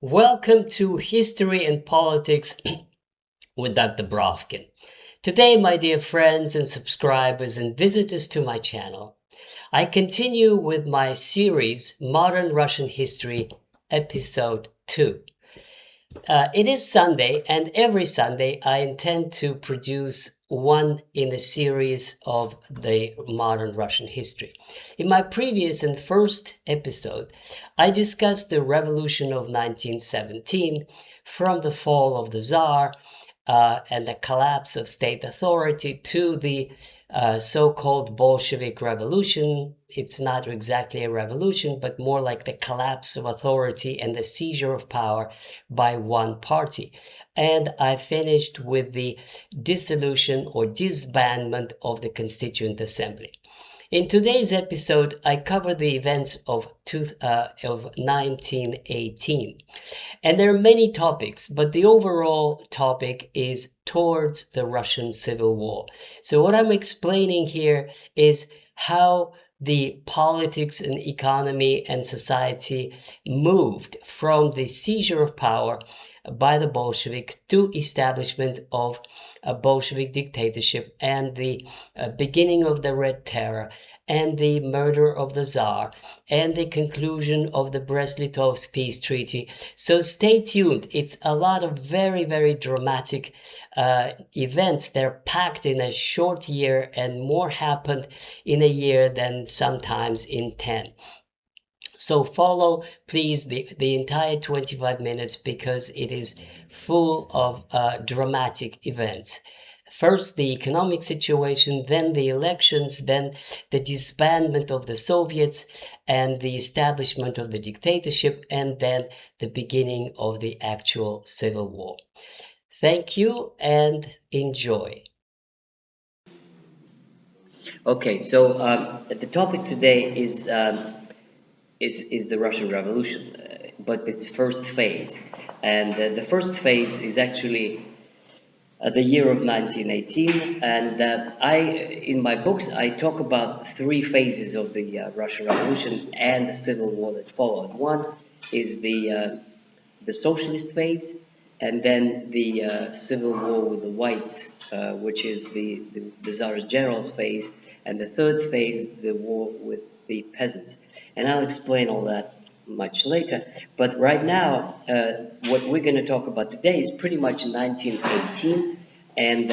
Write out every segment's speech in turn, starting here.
Welcome to History and Politics with Dr. Brovkin. Today, my dear friends and subscribers and visitors to my channel, I continue with my series, Modern Russian History, Episode 2. It is Sunday, and every Sunday I intend to produce one in a series of the modern Russian history. In my previous and first episode, I discussed the revolution of 1917, from the fall of the Tsar and the collapse of state authority to the so-called Bolshevik revolution. It's not exactly a revolution, but more like the collapse of authority and the seizure of power by one party. And I finished with the dissolution or disbandment of the Constituent Assembly. In today's episode, I cover the events of 1918. And there are many topics, but the overall topic is towards the Russian Civil War. So what I'm explaining here is how the politics and economy and society moved from the seizure of power by the Bolsheviks to establishment of a Bolshevik dictatorship and the beginning of the Red Terror and the murder of the Tsar and the conclusion of the Brest-Litovsk peace treaty. So stay tuned. It's a lot of very, very dramatic events. They're packed in a short year, and more happened in a year than sometimes in 10. So follow, please, the entire 25 minutes because it is full of dramatic events. First, the economic situation, then the elections, then the disbandment of the Soviets and the establishment of the dictatorship, and then the beginning of the actual civil war. Thank you and enjoy. Okay, so the topic today is the Russian Revolution, but its first phase. And the first phase is actually the year of 1918. And in my books, I talk about three phases of the Russian Revolution and the civil war that followed. One is the socialist phase, and then the civil war with the whites, which is the Tsar's generals phase, and the third phase, the war with the peasants. And I'll explain all that much later. But right now, what we're going to talk about today is pretty much 1918, and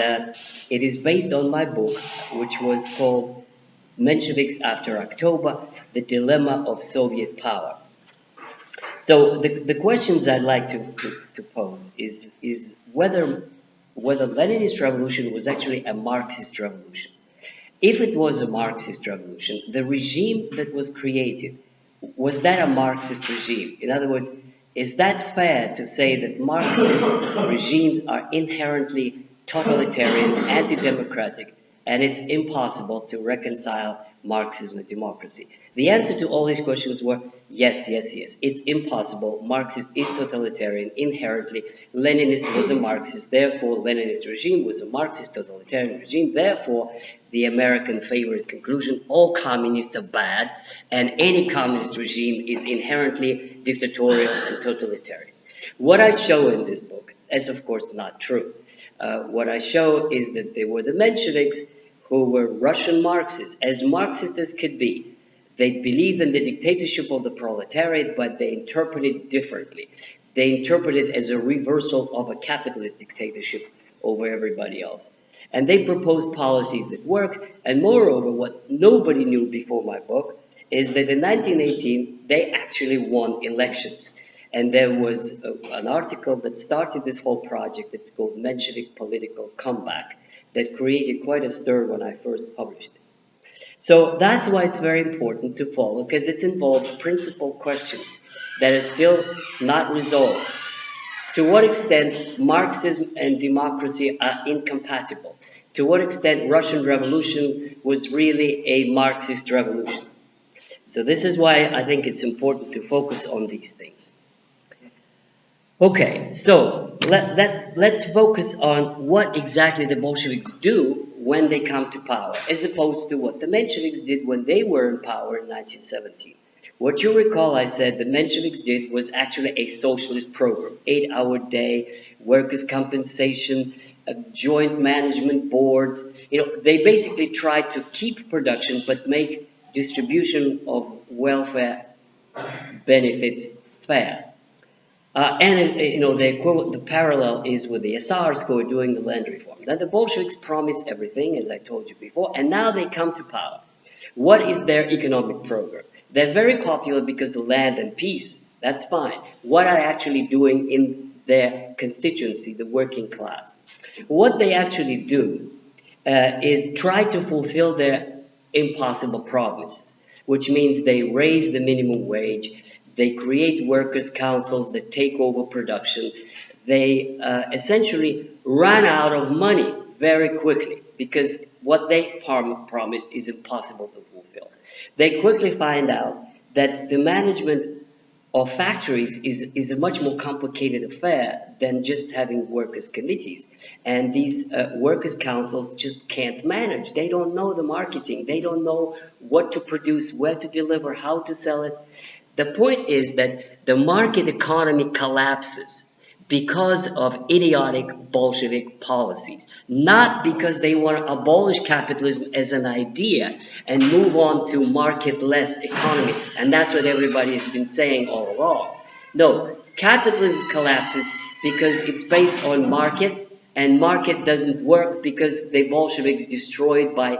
it is based on my book, which was called Mensheviks After October, The Dilemma of Soviet Power. So the questions I'd like to pose is whether Leninist revolution was actually a Marxist revolution. If it was a Marxist revolution, the regime that was created, was that a Marxist regime? In other words, is that fair to say that Marxist regimes are inherently totalitarian, anti-democratic, and it's impossible to reconcile Marxism with democracy? The answer to all these questions were yes, yes, yes. It's impossible. Marxist is totalitarian inherently. Leninist was a Marxist. Therefore, Leninist regime was a Marxist totalitarian regime. Therefore, the American favorite conclusion, all communists are bad, and any communist regime is inherently dictatorial and totalitarian. What I show in this book, that's of course not true. What I show is that they were the Mensheviks, who were Russian Marxists, as Marxist as could be. They believed in the dictatorship of the proletariat, but they interpret it differently. They interpret it as a reversal of a capitalist dictatorship over everybody else. And they proposed policies that work. And moreover, what nobody knew before my book is that in 1918, they actually won elections. And there was an article that started this whole project. It's called Menshevik Political Comeback, that created quite a stir when I first published it. So that's why it's very important to follow, because it involves principal questions that are still not resolved. To what extent Marxism and democracy are incompatible? To what extent Russian Revolution was really a Marxist revolution? So this is why I think it's important to focus on these things. Okay, so let's focus on what exactly the Bolsheviks do when they come to power, as opposed to what the Mensheviks did when they were in power in 1917. What you recall, I said the Mensheviks did was actually a socialist program, 8-hour day, workers' compensation, joint management boards. They basically tried to keep production but make distribution of welfare benefits fair. The parallel is with the Tsars who are doing the land reform. Now the Bolsheviks promised everything, as I told you before, and now they come to power. What is their economic program? They're very popular because of land and peace. That's fine. What are they actually doing in their constituency, the working class? What they actually do is try to fulfill their impossible promises, which means they raise the minimum wage, they create workers' councils that take over production, they essentially run out of money very quickly because what they promised is impossible to fulfill. They quickly find out that the management of factories is a much more complicated affair than just having workers' committees. And these workers' councils just can't manage. They don't know the marketing. They don't know what to produce, where to deliver, how to sell it. The point is that the market economy collapses because of idiotic Bolshevik policies, not because they want to abolish capitalism as an idea and move on to market-less economy. And that's what everybody has been saying all along. No, capitalism collapses because it's based on market, and market doesn't work because the Bolsheviks destroyed by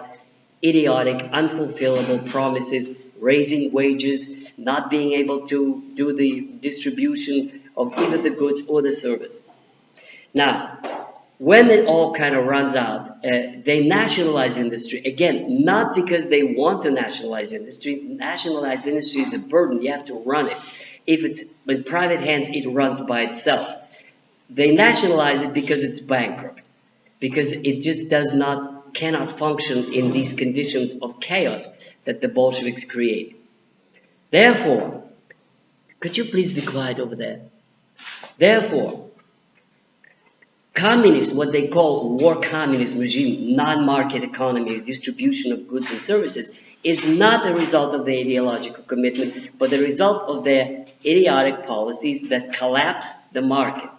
idiotic, unfulfillable promises, raising wages, not being able to do the distribution of either the goods or the service. Now, when it all kind of runs out, they nationalize industry. Again, not because they want to nationalize industry. Nationalized industry is a burden. You have to run it. If it's in private hands, it runs by itself. They nationalize it because it's bankrupt, because it just cannot function in these conditions of chaos that the Bolsheviks create. Therefore, could you please be quiet over there? Therefore, communism, what they call war communist regime, non-market economy, distribution of goods and services, is not the result of their ideological commitment, but the result of their idiotic policies that collapse the market.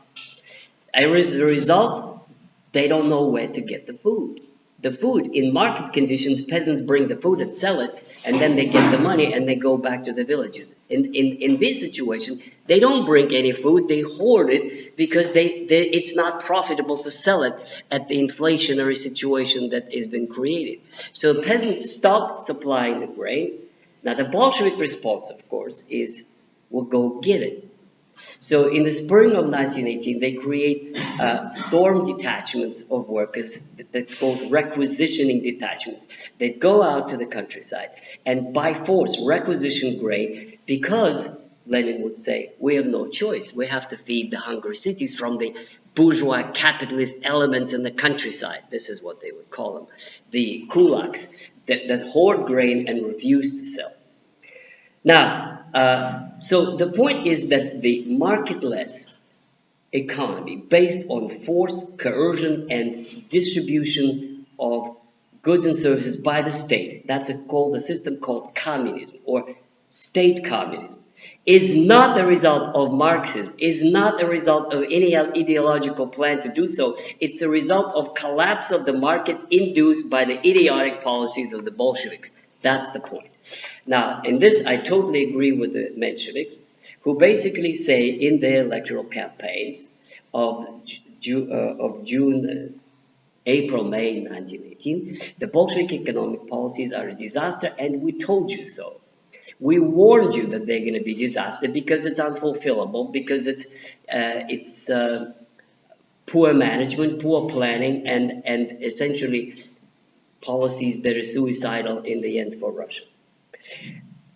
As a result, they don't know where to get the food. The food, in market conditions, peasants bring the food and sell it, and then they get the money and they go back to the villages. In this situation, they don't bring any food, they hoard it because it's not profitable to sell it at the inflationary situation that has been created. So peasants stop supplying the grain. Now the Bolshevik response, of course, is, we'll go get it. So in the spring of 1918, they create storm detachments of workers that's called requisitioning detachments. They go out to the countryside and by force requisition grain because, Lenin would say, we have no choice. We have to feed the hungry cities from the bourgeois capitalist elements in the countryside. This is what they would call them. The kulaks that hoard grain and refuse to sell. Now, so the point is that the marketless economy based on force, coercion, and distribution of goods and services by the state, that's a system called communism or state communism, is not the result of Marxism, is not a result of any ideological plan to do so. It's a result of collapse of the market induced by the idiotic policies of the Bolsheviks. That's the point. Now, in this, I totally agree with the Mensheviks, who basically say in their electoral campaigns of June, April, May 1918, the Bolshevik economic policies are a disaster, and we told you so. We warned you that they're going to be disaster because it's unfulfillable, because it's poor management, poor planning, and essentially policies that are suicidal in the end for Russia.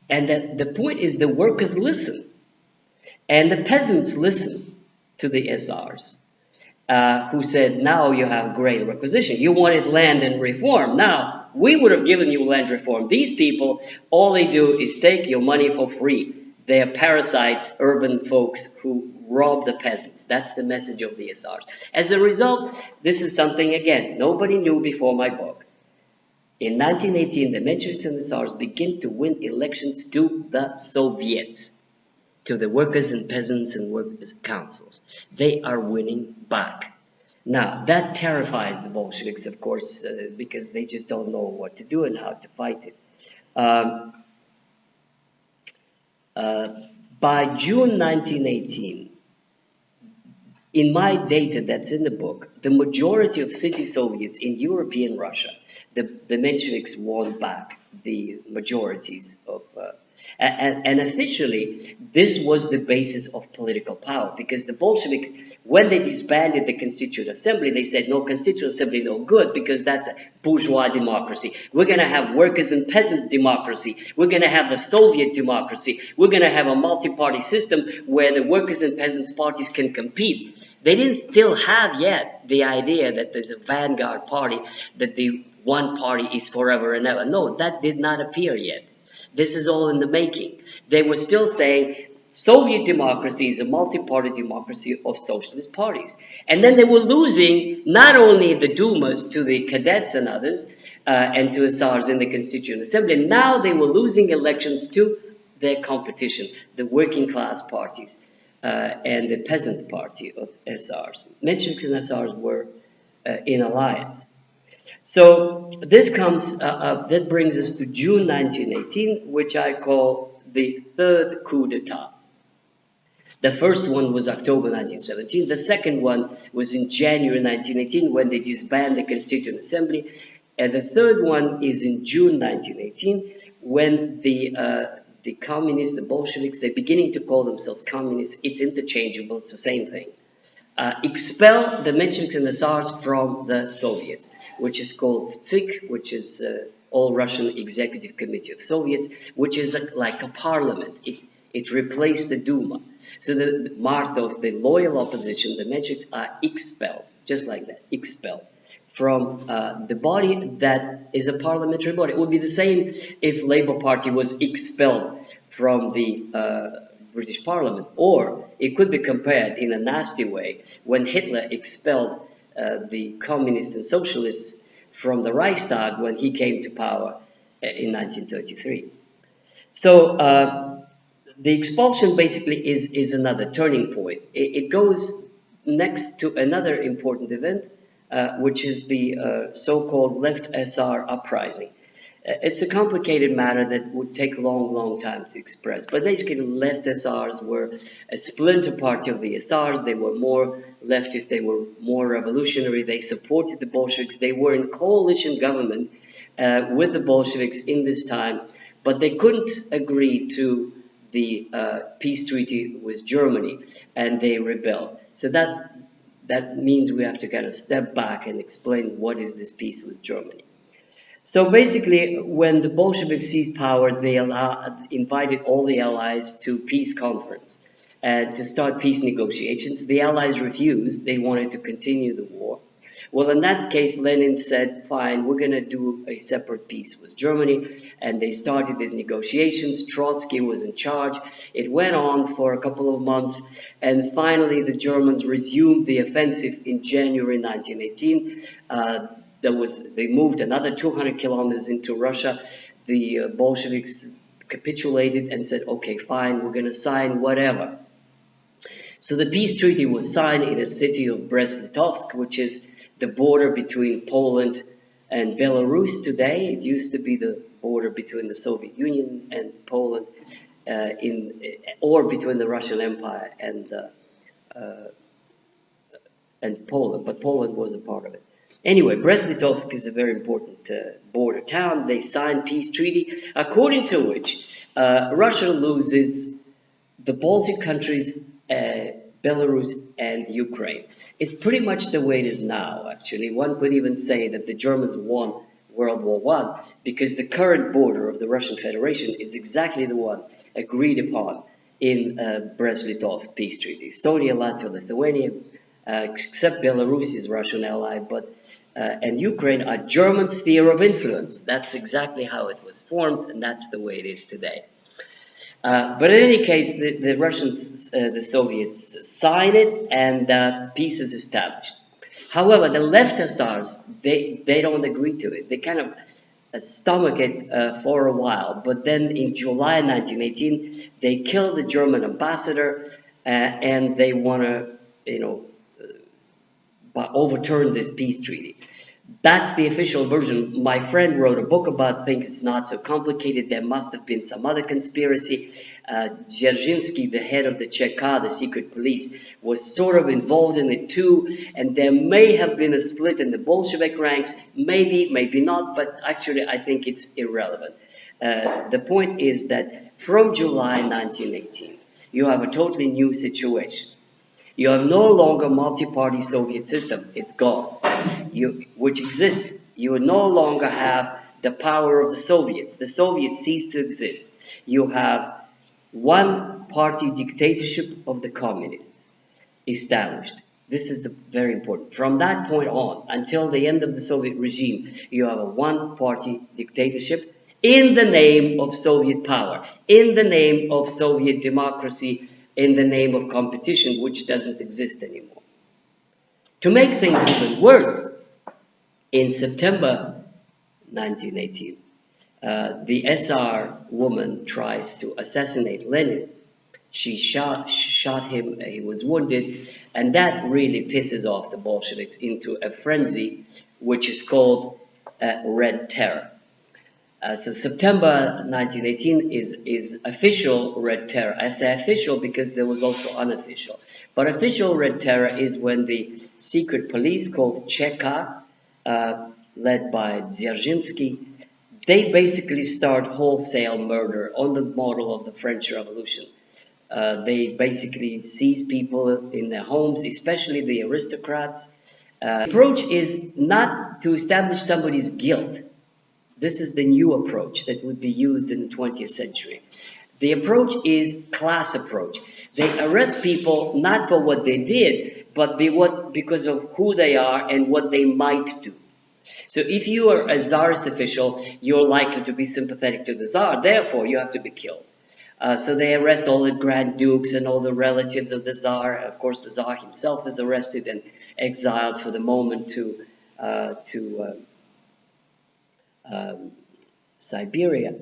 And the point is the workers listen, and the peasants listen to the SRs, who said, now you have great requisition. You wanted land and reform. Now, we would have given you land reform. These people, all they do is take your money for free. They are parasites, urban folks who rob the peasants. That's the message of the SRs. As a result, this is something, again, nobody knew before my book. In 1918, the Mensheviks and the Tsars begin to win elections to the Soviets, to the workers and peasants and workers' councils. They are winning back. Now, that terrifies the Bolsheviks, of course, because they just don't know what to do and how to fight it. By June 1918, in my data that's in the book, the majority of city Soviets in European Russia, the Mensheviks won back the majorities of, and officially, this was the basis of political power, because the Bolshevik, when they disbanded the Constituent Assembly, they said, no, Constituent Assembly no good, because that's a bourgeois democracy. We're going to have workers and peasants democracy. We're going to have the Soviet democracy. We're going to have a multi-party system where the workers and peasants parties can compete. They didn't still have yet the idea that there's a vanguard party, that the one party is forever and ever. No, that did not appear yet. This is all in the making. They were still saying Soviet democracy is a multi-party democracy of socialist parties. And then they were losing not only the Dumas to the cadets and others, and to the Tsars in the Constituent Assembly, now they were losing elections to their competition, the working class parties. And the peasant party of SRs. Mensheviks and SRs were in alliance. So this comes, that brings us to June 1918, which I call the third coup d'etat. The first one was October 1917. The second one was in January 1918 when they disbanded the Constituent Assembly. And the third one is in June 1918 when the communists, the Bolsheviks, they're beginning to call themselves communists. It's interchangeable. It's the same thing. Expel the Mensheviks and the Tsars from the Soviets, which is called TSIK, which is All-Russian Executive Committee of Soviets, which is like a parliament. It replaced the Duma. So the motto of the loyal opposition, the Mensheviks, are expelled, just like that, expelled from the body that is a parliamentary body. It would be the same if Labour Party was expelled from the British Parliament, or it could be compared in a nasty way when Hitler expelled the communists and socialists from the Reichstag when he came to power in 1933. So the expulsion basically is another turning point. It goes next to another important event, which is the so-called left SR uprising. It's a complicated matter that would take a long time to express. But basically, left SRs were a splinter party of the SRs. They were more leftist. They were more revolutionary. They supported the Bolsheviks. They were in coalition government with the Bolsheviks in this time. But they couldn't agree to the peace treaty with Germany, and they rebelled. So that means we have to kind of step back and explain what is this peace with Germany. So basically, when the Bolsheviks seized power, they invited all the allies to peace conference to start peace negotiations. The allies refused. They wanted to continue the war. Well, in that case, Lenin said, fine, we're going to do a separate peace with Germany. And they started these negotiations. Trotsky was in charge. It went on for a couple of months. And finally, the Germans resumed the offensive in January 1918. They moved another 200 kilometers into Russia. The Bolsheviks capitulated and said, okay, fine, we're going to sign whatever. So the peace treaty was signed in the city of Brest-Litovsk, which is the border between Poland and Belarus today. It used to be the border between the Soviet Union and Poland, or between the Russian Empire and Poland, but Poland was a part of it. Anyway, Brest-Litovsk is a very important border town. They signed peace treaty, according to which Russia loses the Baltic countries, Belarus, and Ukraine. It's pretty much the way it is now, actually. One could even say that the Germans won World War I because the current border of the Russian Federation is exactly the one agreed upon in Brest-Litovsk peace treaty. Estonia, Latvia, Lithuania, except Belarus is Russian ally, and Ukraine are German sphere of influence. That's exactly how it was formed, and that's the way it is today. But in any case, the Russians, the Soviets sign it, and peace is established. However, the left SRs, they don't agree to it. They kind of stomach it for a while. But then in July 1918, they killed the German ambassador, and they want to, overturn this peace treaty. That's the official version. My friend wrote a book about things. It's not so complicated. There must have been some other conspiracy. Dzerzhinsky, the head of the Czech, the secret police, was sort of involved in it too. And there may have been a split in the Bolshevik ranks. Maybe, maybe not. But actually, I think it's irrelevant. The point is that from July 1918, you have a totally new situation. You have no longer multi-party Soviet system. It's gone. Which existed. You no longer have the power of the Soviets. The Soviets ceased to exist. You have one-party dictatorship of the communists established. This is very important. From that point on, until the end of the Soviet regime, you have a one-party dictatorship in the name of Soviet power, in the name of Soviet democracy, in the name of competition, which doesn't exist anymore. To make things even worse, in September 1918, the SR woman tries to assassinate Lenin. She shot him, he was wounded, and that really pisses off the Bolsheviks into a frenzy, which is called Red Terror. So September 1918 is official Red Terror. I say official because there was also unofficial. But official Red Terror is when the secret police called Czech, led by Dzerzhinsky, they basically start wholesale murder on the model of the French Revolution. They basically seize people in their homes, especially the aristocrats. The approach is not to establish somebody's guilt. This is the new approach that would be used in the 20th century. The approach is class approach. They arrest people not for what they did, but because of who they are and what they might do. So if you are a Tsarist official, you're likely to be sympathetic to the Tsar, therefore you have to be killed. So they arrest all the Grand Dukes and all the relatives of the Tsar. Of course, the Tsar himself is arrested and exiled for the moment to Siberia.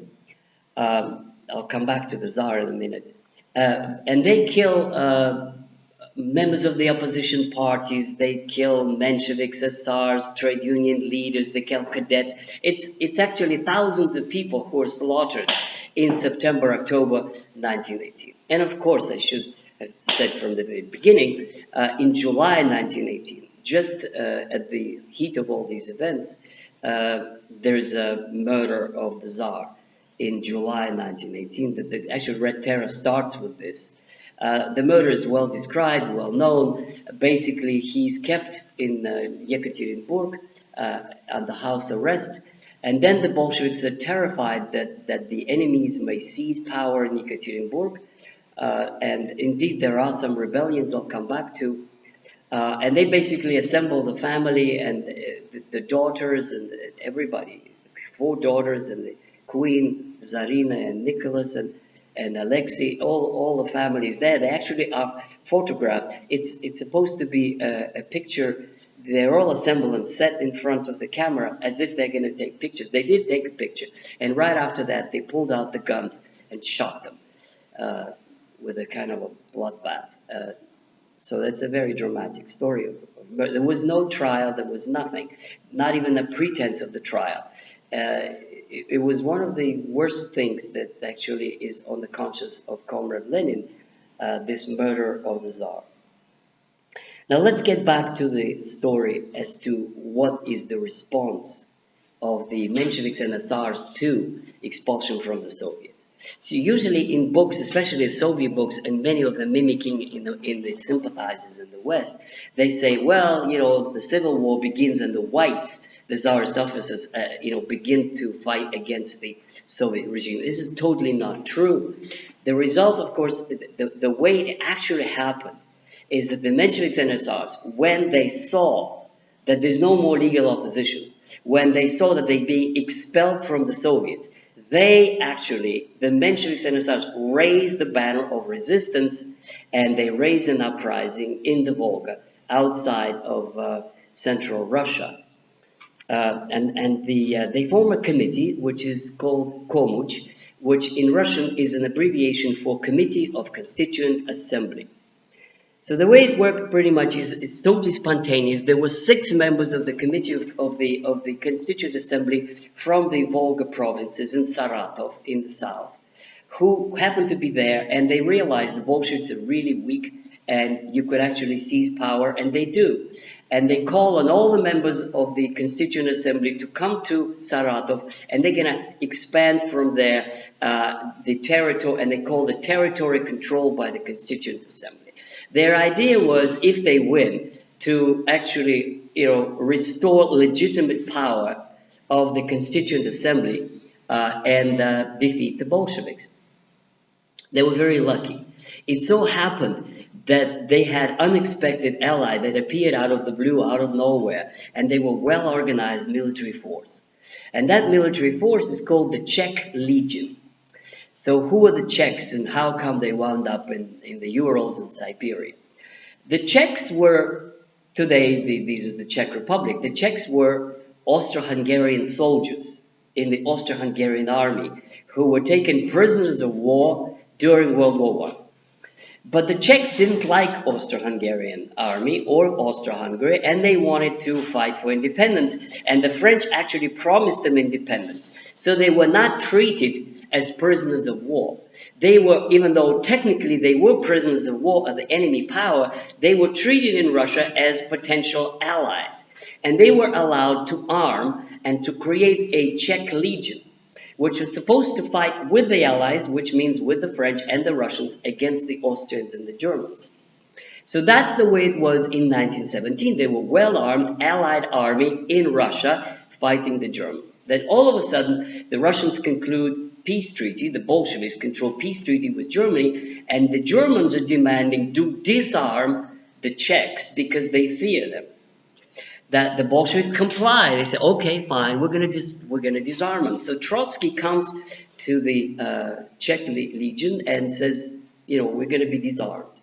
I'll come back to the Tsar in a minute. And they kill members of the opposition parties. They kill Mensheviks, Tsars, trade union leaders. They kill cadets. It's actually thousands of people who are slaughtered in September, October 1918. And of course, I should have said from the very beginning, in July 1918, just at the heat of all these events, there's a murder of the Tsar in July 1918. The actual Red Terror starts with this. The murder is well described, well known. Basically, he's kept in Yekaterinburg under house arrest. And then the Bolsheviks are terrified that the enemies may seize power in Yekaterinburg. And indeed, there are some rebellions I'll come back to. And they basically assemble the family and the daughters and everybody, 4 daughters and the queen, Tsarina and Nicholas and Alexei, all the families there. They actually are photographed. It's supposed to be a picture. They're all assembled and set in front of the camera as if they're going to take pictures. They did take a picture. And right after that, they pulled out the guns and shot them with a kind of a bloodbath. So that's a very dramatic story. But there was no trial. There was nothing. Not even a pretense of the trial. It was one of the worst things that actually is on the conscience of Comrade Lenin, this murder of the Tsar. Now let's get back to the story as to what is the response of the Mensheviks and the Tsars to expulsion from the Soviets. So usually in books, especially Soviet books, and many of them mimicking in the sympathizers in the West, they say, well, the civil war begins and the whites, the Tsarist officers, begin to fight against the Soviet regime. This is totally not true. The result, of course, the way it actually happened is that the Mensheviks and the Tsars, when they saw that there's no more legal opposition, when they saw that they'd be expelled from the Soviets, the Mensheviks and the Tsars raised the banner of resistance, and they raised an uprising in the Volga outside of central Russia. They form a committee which is called Komuch, which in Russian is an abbreviation for Committee of Constituent Assembly. So the way it worked pretty much is it's totally spontaneous. There were 6 members of the committee of the Constituent Assembly from the Volga provinces in Saratov in the south, who happened to be there, and they realized the Bolsheviks are really weak and you could actually seize power, and they do. And they call on all the members of the Constituent Assembly to come to Saratov, and they're going to expand from there the territory, and they call the territory controlled by the Constituent Assembly. Their idea was, if they win, to actually, restore legitimate power of the Constituent Assembly and defeat the Bolsheviks. They were very lucky. It so happened that they had unexpected ally that appeared out of the blue, out of nowhere, and they were well-organized military force. And that military force is called the Czech Legion. So who are the Czechs and how come they wound up in the Urals and Siberia? The Czechs were, today, this is the Czech Republic, the Czechs were Austro-Hungarian soldiers in the Austro-Hungarian army who were taken prisoners of war during World War I. But the Czechs didn't like Austro-Hungarian army or Austro-Hungary, and they wanted to fight for independence. And the French actually promised them independence. So they were not treated as prisoners of war. They were, even though technically they were prisoners of war of the enemy power, they were treated in Russia as potential allies. And they were allowed to arm and to create a Czech Legion, which was supposed to fight with the Allies, which means with the French and the Russians, against the Austrians and the Germans. So that's the way it was in 1917. They were well-armed Allied army in Russia fighting the Germans. Then all of a sudden, the Russians conclude peace treaty, the Bolsheviks control peace treaty with Germany, and the Germans are demanding to disarm the Czechs because they fear them. That the Bolsheviks comply. They say, okay, fine, we're going to disarm them. So Trotsky comes to the Czech Legion and says, we're going to be disarmed.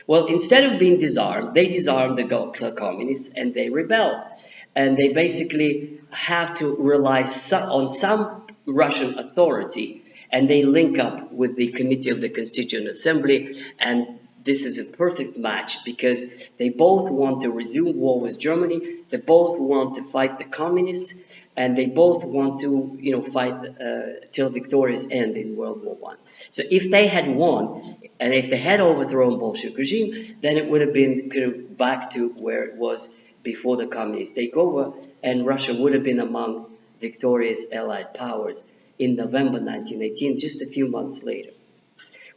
Well, instead of being disarmed, they disarm the communists and they rebel. And they basically have to rely on some Russian authority, and they link up with the Committee of the Constituent Assembly, and this is a perfect match because they both want to resume war with Germany, they both want to fight the communists, and they both want to, fight till victorious end in World War I. So if they had won, and if they had overthrown Bolshevik regime, then it would have been back to where it was before the communist takeover, and Russia would have been among victorious Allied powers in November 1918, just a few months later.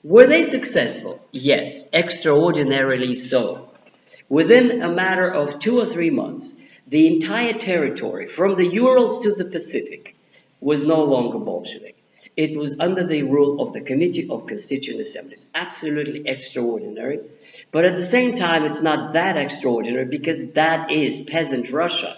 Were they successful? Yes, extraordinarily so. Within a matter of 2 or 3 months, the entire territory, from the Urals to the Pacific, was no longer Bolshevik. It was under the rule of the Committee of Constituent Assemblies. Absolutely extraordinary. But at the same time, it's not that extraordinary because that is peasant Russia.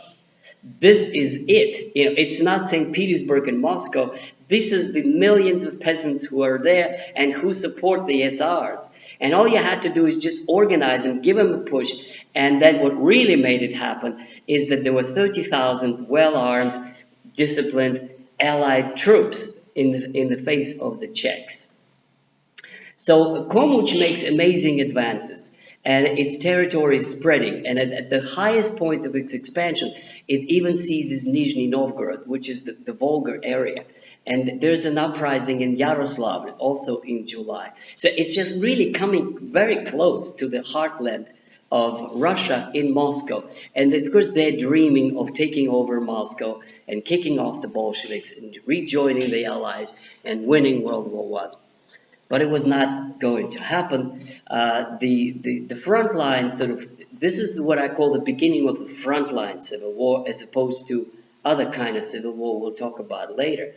This is it. It's not St. Petersburg and Moscow. This is the millions of peasants who are there and who support the SRs. And all you had to do is just organize them, give them a push. And then what really made it happen is that there were 30,000 well-armed, disciplined Allied troops in the face of the Czechs. So Komuch makes amazing advances, and its territory is spreading, and at the highest point of its expansion, it even seizes Nizhny Novgorod, which is the Volga area. And there's an uprising in Yaroslavl, also in July. So it's just really coming very close to the heartland of Russia in Moscow. And of course, they're dreaming of taking over Moscow and kicking off the Bolsheviks and rejoining the Allies and winning World War I. But it was not going to happen. The Frontline this is what I call the beginning of the Frontline Civil War, as opposed to other kind of civil war we'll talk about later.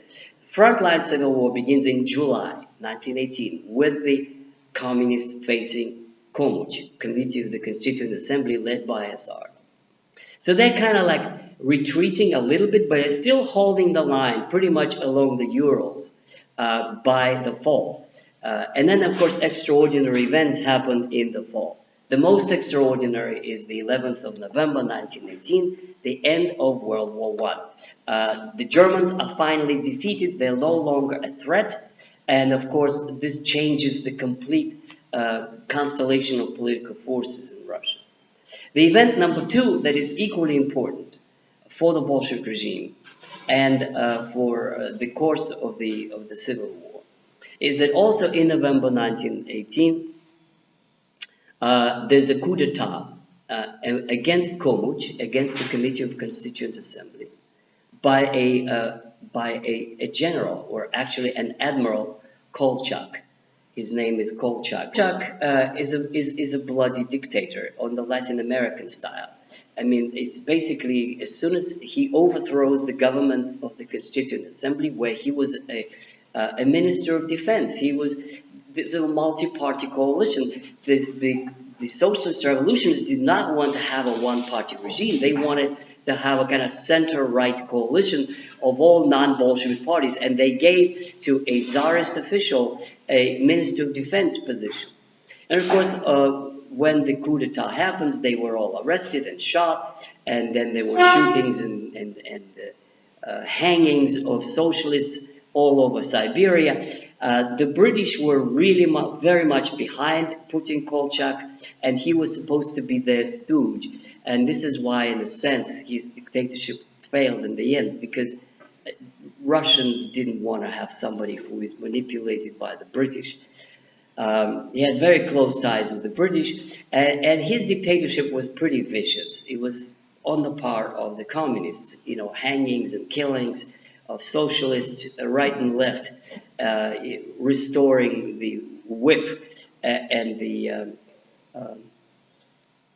Frontline Civil War begins in July 1918 with the communists facing Komuch, Committee of the Constituent Assembly led by SRs. So they're kind of like retreating a little bit, but they're still holding the line pretty much along the Urals by the fall. And then, of course, extraordinary events happened in the fall. The most extraordinary is the 11th of November 1918, the end of World War I. The Germans are finally defeated, they're no longer a threat, and of course this changes the complete constellation of political forces in Russia. The event number 2 that is equally important for the Bolshevik regime and for the course of the Civil War is that also in November 1918 there's a coup d'etat against Komuch, against the Committee of Constituent Assembly, by a general, or actually an admiral, Kolchak. His name is Kolchak. Kolchak is a bloody dictator on the Latin American style. I mean, it's basically as soon as he overthrows the government of the Constituent Assembly, where he was a minister of defense, there's a multi-party coalition. The socialist revolutionists did not want to have a one-party regime. They wanted to have a kind of center-right coalition of all non-Bolshevik parties, and they gave to a Tsarist official a minister of defense position. And of course, when the coup d'etat happens, they were all arrested and shot, and then there were shootings and hangings of socialists all over Siberia. The British were really very much behind Putin Kolchak, and he was supposed to be their stooge. And this is why, in a sense, his dictatorship failed in the end, because Russians didn't want to have somebody who is manipulated by the British. He had very close ties with the British, and his dictatorship was pretty vicious. It was on the par of the communists, hangings and killings of socialists, right and left, restoring the whip and the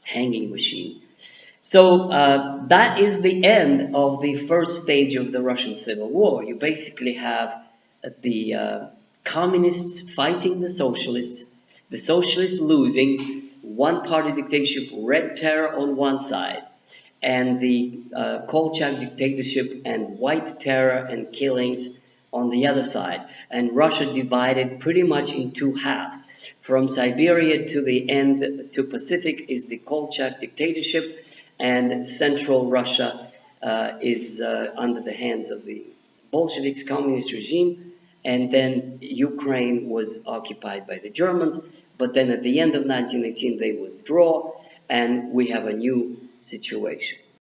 hanging machine. So that is the end of the first stage of the Russian Civil War. You basically have the communists fighting the socialists losing, one-party dictatorship, Red Terror on one side, and the Kolchak dictatorship and White Terror and killings on the other side. And Russia divided pretty much in two halves. From Siberia to the end to Pacific is the Kolchak dictatorship, and central Russia is under the hands of the Bolsheviks communist regime. And then Ukraine was occupied by the Germans, but then at the end of 1918 they withdraw, and we have a new situation.